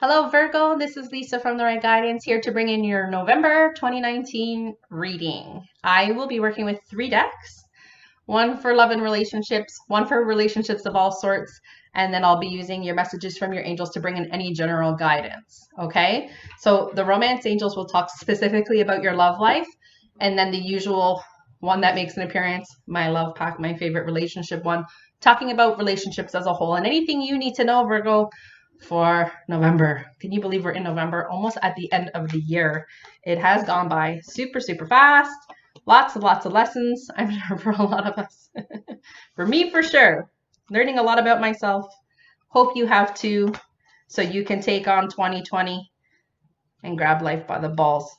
Hello, Virgo. This is Lisa from The Right Guidance here to bring in your November 2019 reading. I will be working with 3 decks, one for love and relationships, one for relationships of all sorts, and then I'll be using your messages from your angels to bring in any general guidance. Okay? So the romance angels will talk specifically about your love life, and then the usual one that makes an appearance, my love pack, my favorite relationship one, talking about relationships as a whole and anything you need to know, Virgo, for November. Can you believe we're in November, almost at the end of the year? It has gone by super, super fast. Lots and lots of lessons, I'm sure, for a lot of us. For me, for sure. Learning a lot about myself. Hope you have too, so you can take on 2020 and grab life by the balls.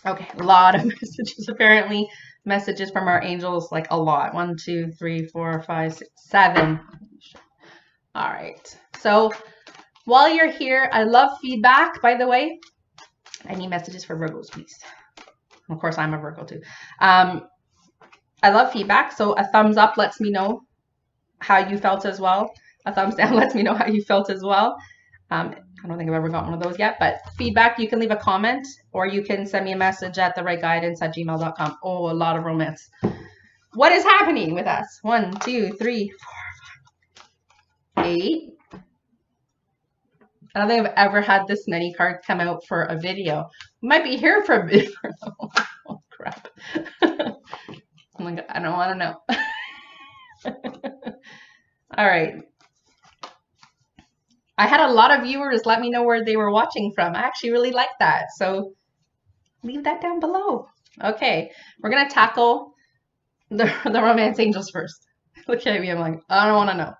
Okay, a lot of messages apparently. Messages from our angels, like a lot. 1, 2, 3, 4, 5, 6, 7. All right. So while you're here, I love feedback, by the way. I need messages for Virgos, please. Of course, I'm a Virgo too. I love feedback. So a thumbs up lets me know how you felt as well. A thumbs down lets me know how you felt as well. I don't think I've ever gotten one of those yet, but feedback, you can leave a comment or you can send me a message at therightguidance@gmail.com. Oh, a lot of romance. What is happening with us? 1, 2, 3, 4, 5, 8. I don't think I've ever had this many cards come out for a video. Might be here for a bit. Oh, crap. Oh my God, I don't want to know. All right. I had a lot of viewers let me know where they were watching from. I actually really like that. So leave that down below. Okay, we're going to tackle the romance angels first. Look at me. I'm like, I don't want to know.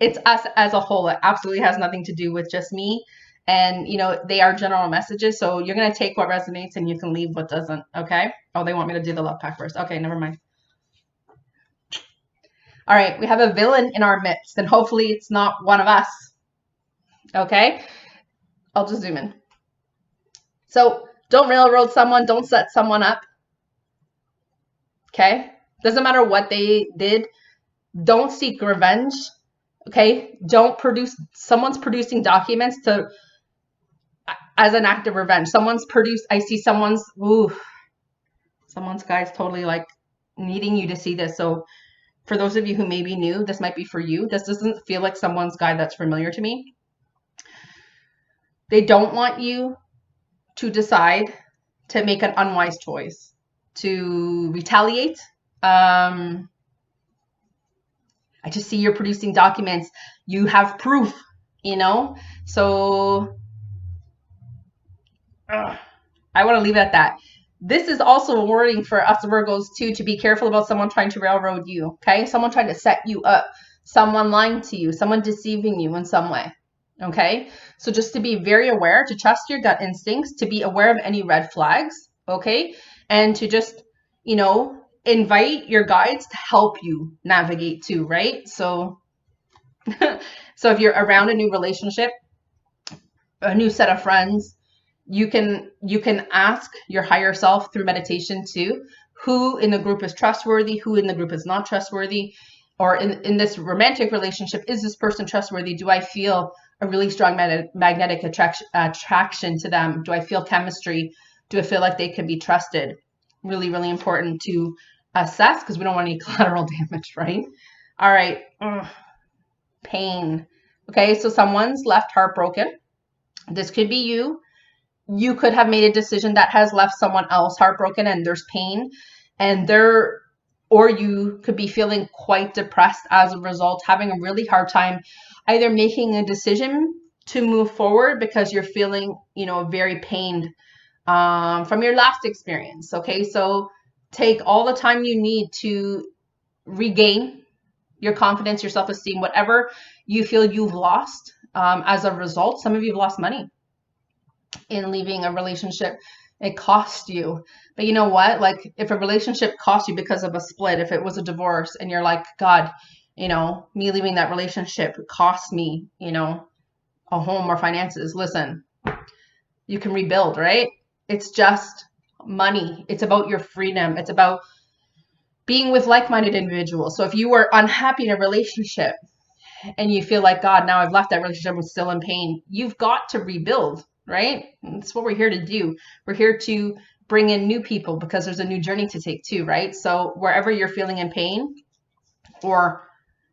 It's us as a whole. It absolutely has nothing to do with just me. And, you know, they are general messages. So you're going to take what resonates and you can leave what doesn't. Okay. Oh, they want me to do the love pack first. Okay, never mind. All right. We have a villain in our midst and hopefully it's not one of us. Okay. I'll just zoom in. So don't railroad someone. Don't set someone up. Okay. Doesn't matter what they did. Don't seek revenge. Okay, don't produce, someone's producing documents to, as an act of revenge. I see someone's guy's totally like needing you to see this. So for those of you who may be new, this might be for you. This doesn't feel like someone's guy that's familiar to me. They don't want you to decide to make an unwise choice, to retaliate. I just see you're producing documents. You have proof, you know? So I want to leave it at that. This is also a warning for us Virgos too, to be careful about someone trying to railroad you, okay? Someone trying to set you up, someone lying to you, someone deceiving you in some way, okay? So just to be very aware, to trust your gut instincts, to be aware of any red flags, okay? And to just, you know, invite your guides to help you navigate too, right? So, so if you're around a new relationship, a new set of friends, you can ask your higher self through meditation too, who in the group is trustworthy, who in the group is not trustworthy, or in this romantic relationship, is this person trustworthy? Do I feel a really strong magnetic attraction to them? Do I feel chemistry? Do I feel like they can be trusted? Really, really important to assess because we don't want any collateral damage, right? All right. Pain. Okay, so someone's left heartbroken. This could be you. You could have made a decision that has left someone else heartbroken and there's pain, and or you could be feeling quite depressed as a result, having a really hard time either making a decision to move forward because you're feeling, you know, very pained from your last experience. Okay, so take all the time you need to regain your confidence, your self-esteem, whatever you feel you've lost as a result. Some of you have lost money in leaving a relationship. It cost you. But you know what? Like if a relationship cost you because of a split, if it was a divorce and you're like, God, you know, me leaving that relationship cost me, you know, a home or finances. Listen, you can rebuild, right? It's just money. It's about your freedom. It's about being with like-minded individuals. So if you were unhappy in a relationship and you feel like, God, now I've left that relationship, I'm still in pain. You've got to rebuild, right? That's what we're here to do. We're here to bring in new people because there's a new journey to take too, right? So wherever you're feeling in pain, or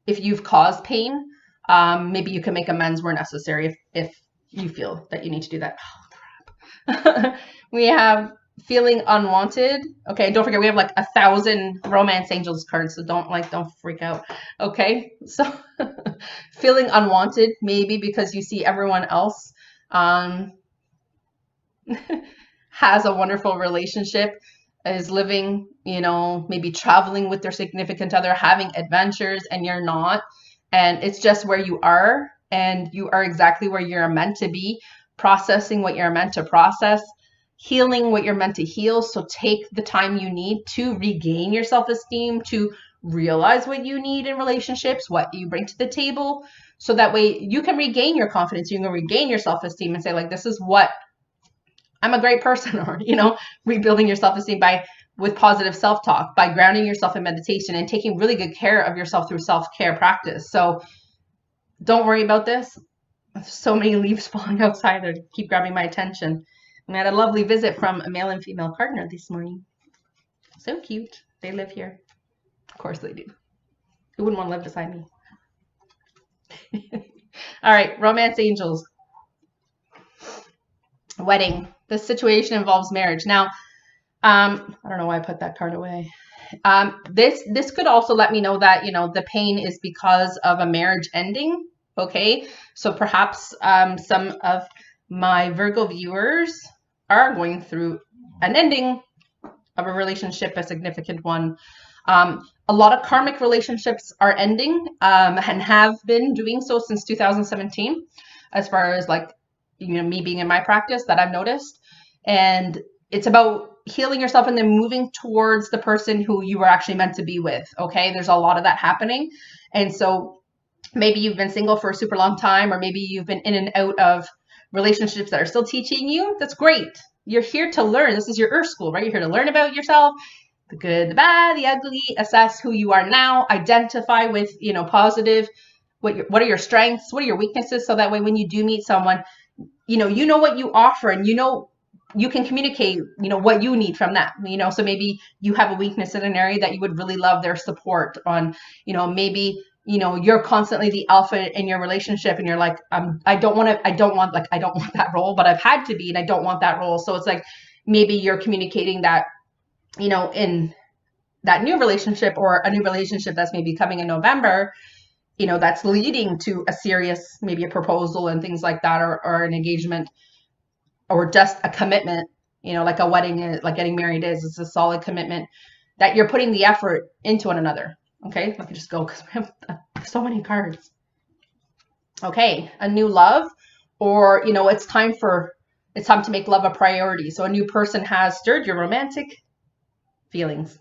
if you've caused pain, maybe you can make amends where necessary if you feel that you need to do that. We have feeling unwanted. Okay, don't forget we have like 1,000 romance angels cards, so don't freak out. Okay, so feeling unwanted, maybe because you see everyone else has a wonderful relationship, is living, maybe traveling with their significant other, having adventures, and you're not. And it's just where you are, and you are exactly where you're meant to be, processing what you're meant to process, healing what you're meant to heal. So take the time you need to regain your self-esteem, to realize what you need in relationships, what you bring to the table, so that way you can regain your confidence, you can regain your self-esteem and say, like, this is what I'm a great person, or, rebuilding your self-esteem with positive self-talk, by grounding yourself in meditation and taking really good care of yourself through self-care practice. So don't worry about this. There's so many leaves falling outside that keep grabbing my attention. And I had a lovely visit from a male and female partner this morning. So cute. They live here. Of course they do. Who wouldn't want to live beside me? All right, romance angels. Wedding. This situation involves marriage. Now, I don't know why I put that card away. This could also let me know that, the pain is because of a marriage ending. Okay, so perhaps some of my Virgo viewers are going through an ending of a relationship, a significant one. A lot of karmic relationships are ending and have been doing so since 2017, as far as like, me being in my practice, that I've noticed. And it's about healing yourself and then moving towards the person who you were actually meant to be with. Okay, there's a lot of that happening. And so maybe you've been single for a super long time, or maybe you've been in and out of relationships that are still teaching you. That's great. You're here to learn. This is your Earth school, right? You're here to learn about yourself, the good, the bad, the ugly, assess who you are now, identify with, positive, what are your strengths, what are your weaknesses, so that way when you do meet someone, you know what you offer, and you can communicate, what you need from that, so maybe you have a weakness in an area that you would really love their support on, maybe, you're constantly the alpha in your relationship and you're like, I don't want that role, but I've had to be, and I don't want that role. So it's like, maybe you're communicating that, in that new relationship, or a new relationship that's maybe coming in November, that's leading to a serious, maybe a proposal and things like that, or an engagement, or just a commitment, like a wedding is, like getting married is. It's a solid commitment that you're putting the effort into one another. Okay, let me just go because we have so many cards. Okay, a new love, or, it's time to make love a priority. So a new person has stirred your romantic feelings.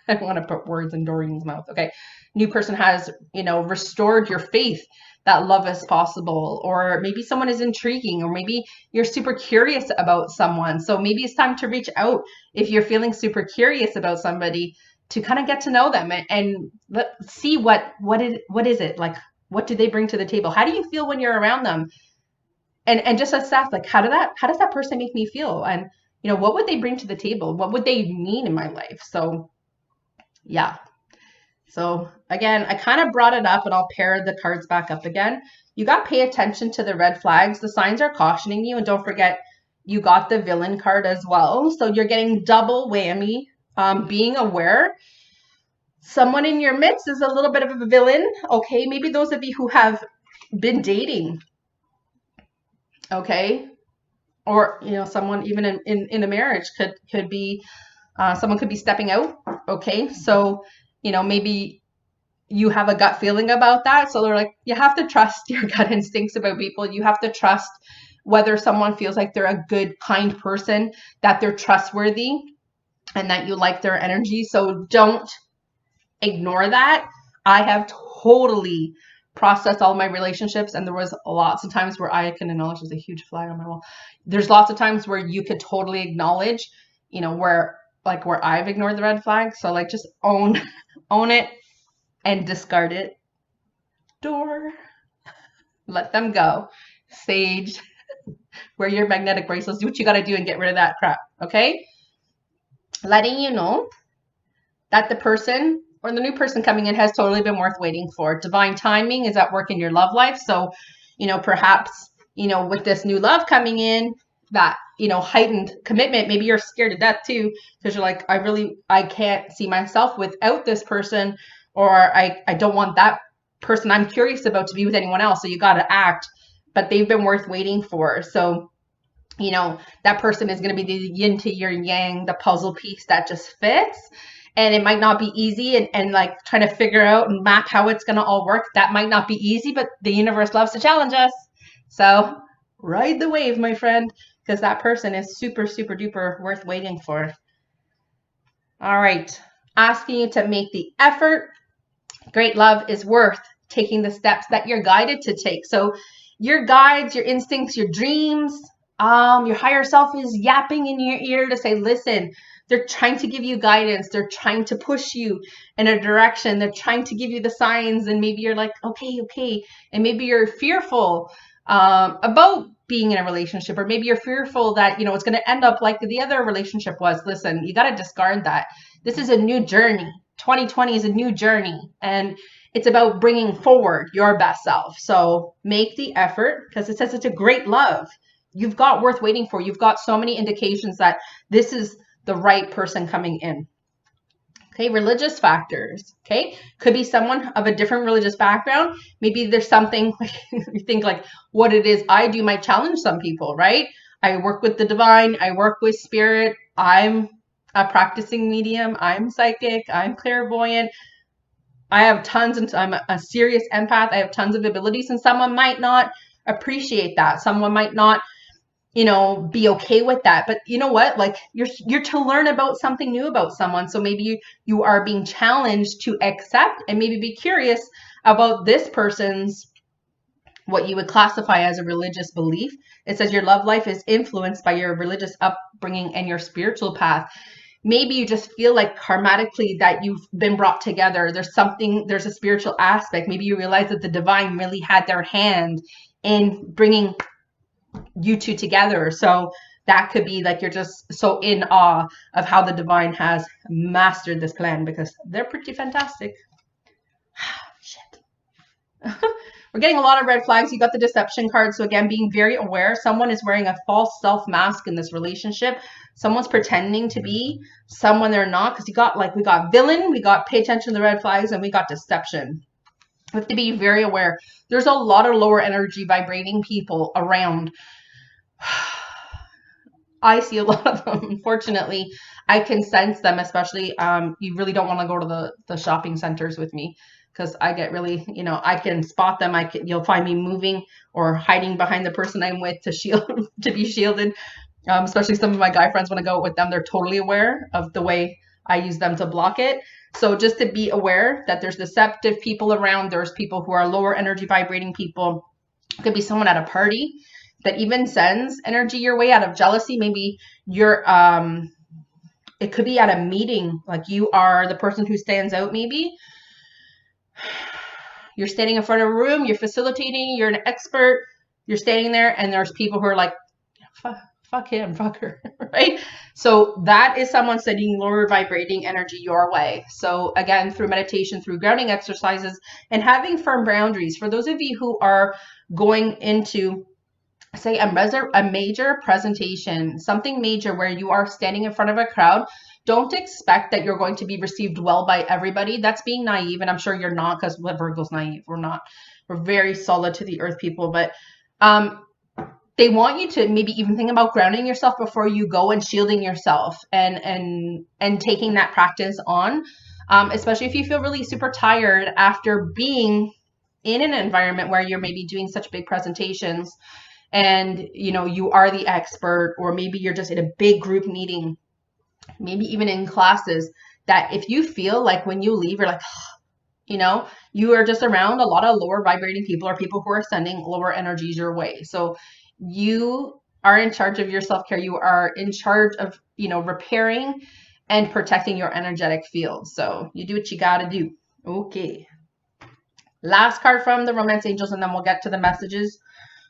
I don't want to put words in Doreen's mouth. Okay. New person has, restored your faith that love is possible, or maybe someone is intriguing, or maybe you're super curious about someone. So maybe it's time to reach out if you're feeling super curious about somebody, to kind of get to know them and see what is it like, what do they bring to the table? How do you feel when you're around them? And just assess, like, how does that person make me feel? And, what would they bring to the table? What would they mean in my life? So yeah. So again, I kind of brought it up, and I'll pair the cards back up again. You got to pay attention to the red flags. The signs are cautioning you. And don't forget, you got the villain card as well. So you're getting double whammy, being aware. Someone in your midst is a little bit of a villain. Okay, maybe those of you who have been dating. Okay, or, someone even in a marriage could be, someone could be stepping out. Okay, so, maybe you have a gut feeling about that. So they're like, you have to trust your gut instincts about people. You have to trust whether someone feels like they're a good, kind person, that they're trustworthy, and that you like their energy. So don't ignore that. I have totally processed all my relationships, and there was lots of times where I can acknowledge, there's a huge flag on my wall. There's lots of times where you could totally acknowledge, where I've ignored the red flag. So like, just own it and discard it. door. Let them go. Sage, wear your magnetic bracelets. Do what you got to do and get rid of that crap. Okay? Letting you know that the person or the new person coming in has totally been worth waiting for. Divine timing is at work in your love life. So, perhaps, with this new love coming in, that, heightened commitment, maybe you're scared to death too, because you're like, I can't see myself without this person, or I don't want that person I'm curious about to be with anyone else. So you got to act, but they've been worth waiting for. So, that person is going to be the yin to your yang, the puzzle piece that just fits. And it might not be easy, and like trying to figure out and map how it's going to all work. That might not be easy, but the universe loves to challenge us. So ride the wave, my friend, because that person is super, super duper worth waiting for. All right. Asking you to make the effort. Great love is worth taking the steps that you're guided to take. So your guides, your instincts, your dreams, your higher self is yapping in your ear to say, listen, they're trying to give you guidance. They're trying to push you in a direction. They're trying to give you the signs. And maybe you're like, okay. And maybe you're fearful about being in a relationship, or maybe you're fearful that, it's going to end up like the other relationship was. Listen, you got to discard that. This is a new journey. 2020 is a new journey, and it's about bringing forward your best self. So make the effort, because it says it's a great love. You've got worth waiting for. You've got so many indications that this is the right person coming in. Okay, religious factors. Okay, could be someone of a different religious background. Maybe there's something like, you think like what it is I do might challenge some people, right? I work with the divine. I work with spirit. I'm a practicing medium. I'm psychic. I'm clairvoyant. I have tons, and I'm a serious empath. I have tons of abilities, and someone might not appreciate that. Someone might not, be okay with that. But you know what? Like you're to learn about something new about someone. So maybe you are being challenged to accept and maybe be curious about this person's, what you would classify as a religious belief. It says your love life is influenced by your religious upbringing and your spiritual path. Maybe you just feel like karmatically that you've been brought together. There's a spiritual aspect. Maybe you realize that the divine really had their hand in bringing you two together. So that could be like you're just so in awe of how the divine has mastered this plan, because they're pretty fantastic. Shit. We're getting a lot of red flags. You got the deception card. So again, being very aware. Someone is wearing a false self mask in this relationship. Someone's pretending to be someone they're not, because we got villain, we got pay attention to the red flags, and we got deception. We have to be very aware. There's a lot of lower energy vibrating people around. I see a lot of them. Unfortunately, I can sense them, especially you really don't want to go to the shopping centers with me, because I get really, I can spot them. You'll find me moving or hiding behind the person I'm with to be shielded. Especially some of my guy friends, when I go out with them, they're totally aware of the way I use them to block it. So just to be aware that there's deceptive people around. There's people who are lower energy vibrating people. It could be someone at a party that even sends energy your way out of jealousy. Maybe it could be at a meeting, like you are the person who stands out. Maybe you're standing in front of a room, you're facilitating, you're an expert, you're standing there, and there's people who are like, fuck him, fuck her, right? So that is someone sending lower vibrating energy your way. So again, through meditation, through grounding exercises, and having firm boundaries. For those of you who are going into, say, a major presentation, something major where you are standing in front of a crowd, don't expect that you're going to be received well by everybody. That's being naive, and I'm sure you're not, because Virgo's naive. We're not. We're very solid to the earth people, but they want you to maybe even think about grounding yourself before you go, and shielding yourself and taking that practice on, especially if you feel really super tired after being in an environment where you're maybe doing such big presentations and you are the expert, or maybe you're just in a big group meeting, maybe even in classes, that if you feel like when you leave, you're like, you are just around a lot of lower vibrating people, or people who are sending lower energies your way. So you are in charge of your self-care. You are in charge of, repairing and protecting your energetic field. So you do what you got to do. Okay. Last card from the romance angels, and then we'll get to the messages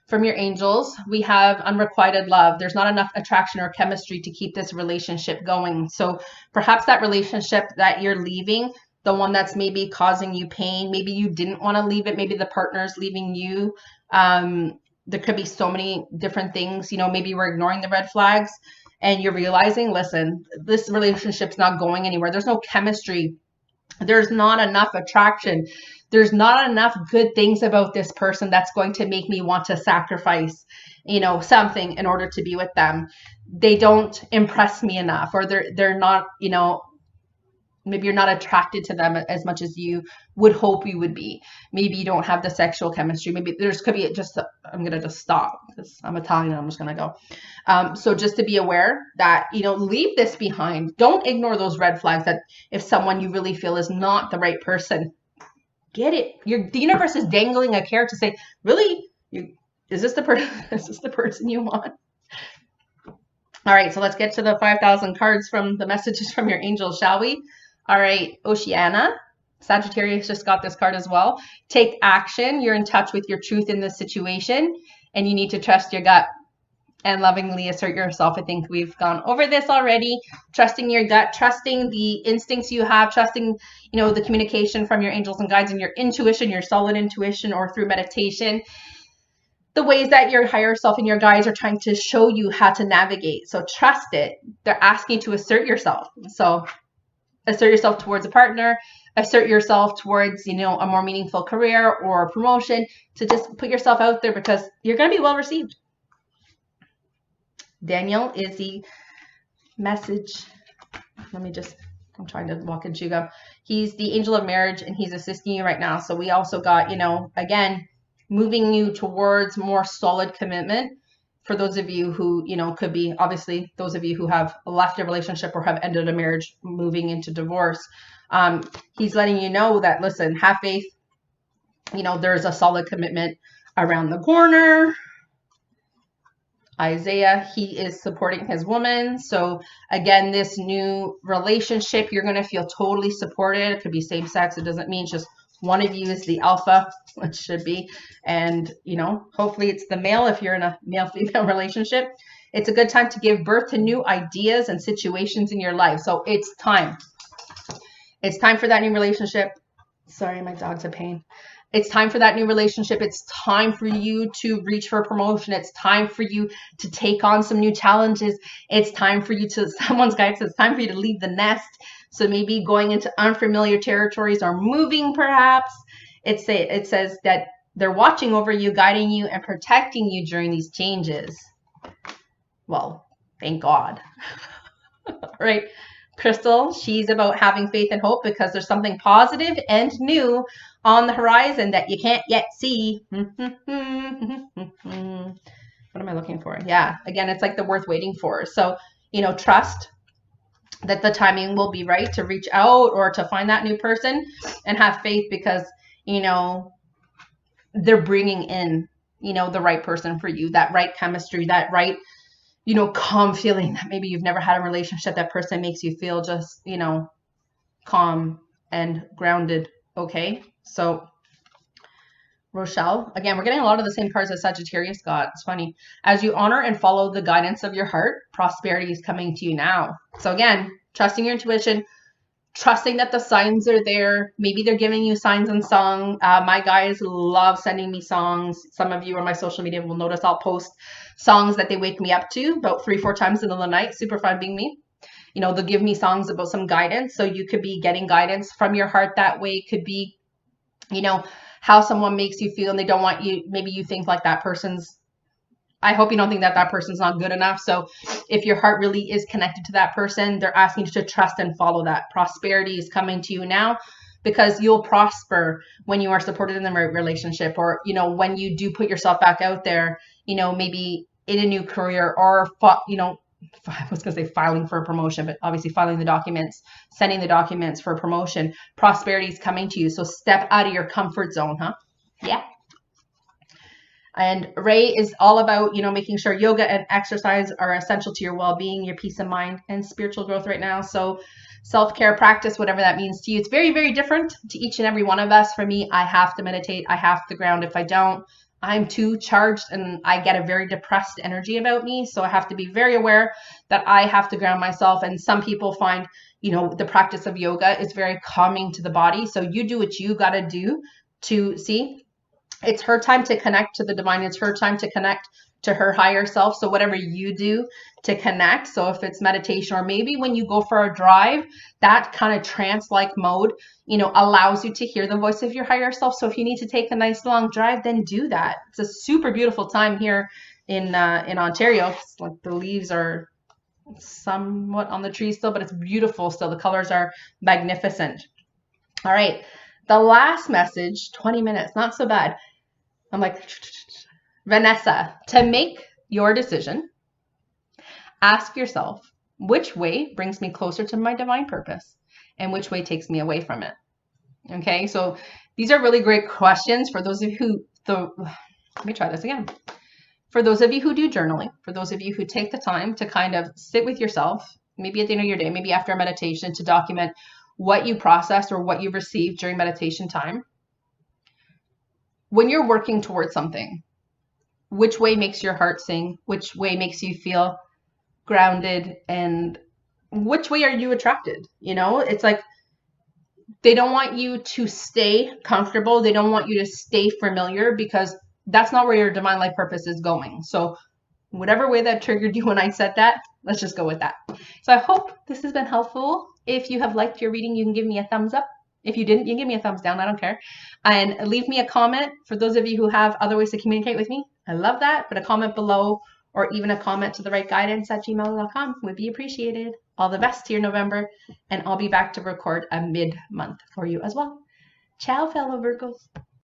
from your angels. We have unrequited love. There's not enough attraction or chemistry to keep this relationship going. So perhaps that relationship that you're leaving, the one that's maybe causing you pain, maybe you didn't want to leave it, maybe the partner's leaving you. There could be so many different things. Maybe we're ignoring the red flags and you're realizing, listen, this relationship's not going anywhere. There's no chemistry. There's not enough attraction. There's not enough good things about this person that's going to make me want to sacrifice, something in order to be with them. They don't impress me enough, or they're not, maybe you're not attracted to them as much as you would hope you would be. Maybe you don't have the sexual chemistry. Maybe could be I'm going to just stop because I'm Italian and I'm just going to go. So just to be aware that, leave this behind. Don't ignore those red flags that if someone you really feel is not the right person, get it. The universe is dangling a carrot to say, really? Is this the person you want? All right, so let's get to the 5,000 cards from the messages from your angels, shall we? All right, Oceana, Sagittarius just got this card as well. Take action. You're in touch with your truth in this situation, and you need to trust your gut and lovingly assert yourself. I think we've gone over this already. Trusting your gut, trusting the instincts you have, trusting, the communication from your angels and guides and your intuition, your solid intuition, or through meditation. The ways that your higher self and your guides are trying to show you how to navigate. So trust it. They're asking you to assert yourself. So assert yourself towards a partner, assert yourself towards, a more meaningful career or promotion, to just put yourself out there because you're going to be well received. Daniel is the message. I'm trying to walk and chew gum. He's the angel of marriage and he's assisting you right now. So we also got, again, moving you towards more solid commitment. For those of you who, could be obviously those of you who have left a relationship or have ended a marriage, moving into divorce. He's letting you know that, listen, have faith. There's a solid commitment around the corner. Isaiah, he is supporting his woman. So again, this new relationship, you're going to feel totally supported. It could be same sex. It doesn't mean just one of you is the alpha, which should be. And, hopefully it's the male if you're in a male-female relationship. It's a good time to give birth to new ideas and situations in your life. So it's time. It's time for that new relationship. Sorry, my dog's a pain. It's time for that new relationship. It's time for you to reach for a promotion. It's time for you to take on some new challenges. It's time for you to, someone's guide says, it's time for you to leave the nest. So maybe going into unfamiliar territories or moving perhaps. It says that they're watching over you, guiding you, and protecting you during these changes. Well, thank God. All right. Crystal, she's about having faith and hope because there's something positive and new on the horizon that you can't yet see. What am I looking for? Yeah, again, it's like the worth waiting for. So, trust that the timing will be right to reach out or to find that new person, and have faith because, they're bringing in, the right person for you, that right chemistry, that right, calm feeling that maybe you've never had a relationship. That person makes you feel just, calm and grounded. Okay. So Rochelle, again, we're getting a lot of the same cards as Sagittarius got. It's funny. As you honor and follow the guidance of your heart, prosperity is coming to you now. So again, trusting your intuition, trusting that the signs are there. Maybe they're giving you signs and song. My guys love sending me songs. Some of you on my social media will notice I'll post songs that they wake me up to about 3-4 times in the night. Super fun being me. They'll give me songs about some guidance. So you could be getting guidance from your heart that way. It could be, how someone makes you feel and they don't want you. Maybe you think like that person's, I hope you don't think that person's not good enough. So if your heart really is connected to that person, they're asking you to trust and follow that. Prosperity is coming to you now because you'll prosper when you are supported in the right relationship, or, when you do put yourself back out there, maybe in a new career, or, I was going to say filing for a promotion, but obviously filing the documents, sending the documents for a promotion. Prosperity is coming to you. So step out of your comfort zone, huh? Yeah. And Ray is all about, making sure yoga and exercise are essential to your well-being, your peace of mind, and spiritual growth right now. So self-care practice, whatever that means to you. It's very, very different to each and every one of us. For me, I have to meditate. I have to ground. If I don't, I'm too charged and I get a very depressed energy about me. So I have to be very aware that I have to ground myself. And some people find, the practice of yoga is very calming to the body. So you do what you got to do to see. It's her time to connect to the divine. It's her time to connect to her higher self. So whatever you do to connect, so if it's meditation, or maybe when you go for a drive, that kind of trance-like mode, allows you to hear the voice of your higher self. So if you need to take a nice long drive, then do that. It's a super beautiful time here in Ontario. It's like the leaves are somewhat on the trees still, but it's beautiful still. The colors are magnificent. All right. The last message, 20 minutes, not so bad. I'm like, Vanessa, to make your decision, ask yourself, which way brings me closer to my divine purpose and which way takes me away from it? Okay, so these are really great questions for those of you who, let me try this again. For those of you who do journaling, for those of you who take the time to kind of sit with yourself, maybe at the end of your day, maybe after a meditation, to document what you processed or what you received during meditation time. When you're working towards something, which way makes your heart sing? Which way makes you feel grounded? And which way are you attracted? It's like they don't want you to stay comfortable. They don't want you to stay familiar, because that's not where your divine life purpose is going. So whatever way that triggered you when I said that, let's just go with that. So I hope this has been helpful. If you have liked your reading, you can give me a thumbs up. If you didn't, you can give me a thumbs down. I don't care. And leave me a comment. For those of you who have other ways to communicate with me, I love that. But a comment below, or even a comment to the right guidance at gmail.com would be appreciated. All the best here, November. And I'll be back to record a mid-month for you as well. Ciao, fellow Virgos.